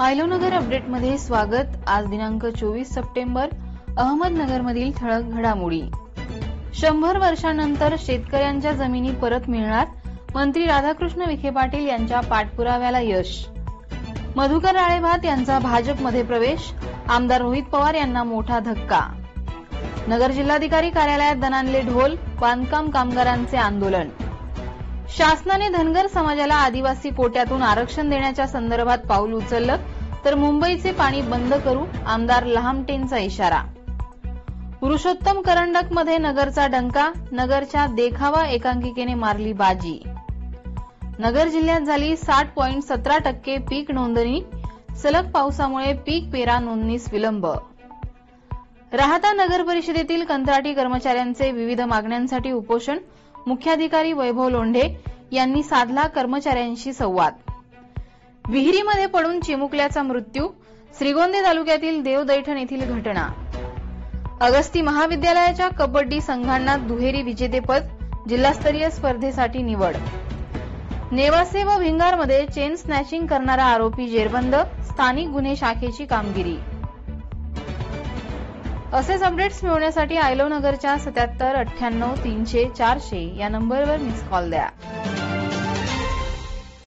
आयलोनगर अपडेटमध्ये स्वागत। आज दिनांक 24 सप्टेंबर। अहमदनगरमधील ठळक घडामोडी। 100 वर्षांनंतर शेतकऱ्यांच्या जमिनी परत मिळणार, मंत्री राधाकृष्ण विखे पाटील यांच्या पाठपुराव्याला यश। मधुकर राळेभात यांचा भाजपमध्ये प्रवेश, आमदार रोहित पवार यांना मोठा धक्का। नगर जिल्हाधिकारी कार्यालयात दणाणले ढोल, बांधकाम कामगारांचे आंदोलन। शासनाने धनगर समाजाला आदिवासी कोट्यातून आरक्षण देण्याच्या संदर्भात पाऊल उचललं तर मुंबईचे पाणी बंद करू, आमदार लहामटेंचा इशारा। पुरुषोत्तम करंडकमध्ये नगरचा डंका, नगरच्या देखावा एकांकिकेने मारली बाजी। नगर जिल्ह्यात झाली 60.17% पीक नोंदणी, सलग पावसामुळे पीक पेरा नोंदणीस विलंब। राहता नगर परिषदेतील कंत्राटी कर्मचाऱ्यांचे विविध मागण्यांसाठी उपोषण, मुख्याधिकारी वैभव लोंढे यांनी साधला कर्मचाऱ्यांशी संवाद। विहिरीमध्ये पडून चिमुकल्याचा मृत्यू, श्रीगोंदे तालुक्यातील देवदैठण येथील घटना। अगस्ती महाविद्यालयाच्या कबड्डी संघांना दुहेरी विजेतेपद, जिल्हास्तरीय स्पर्धेसाठी निवड। नेवासे व भिंगारमध्ये चेन स्नॅचिंग करणारा आरोपी जेरबंद, स्थानिक गुन्हे शाखेची कामगिरी। असेच अपडेट्स मिळवण्यासाठी आयलोनगरच्या 77 98 300 400 या नंबरवर मिस कॉल द्या।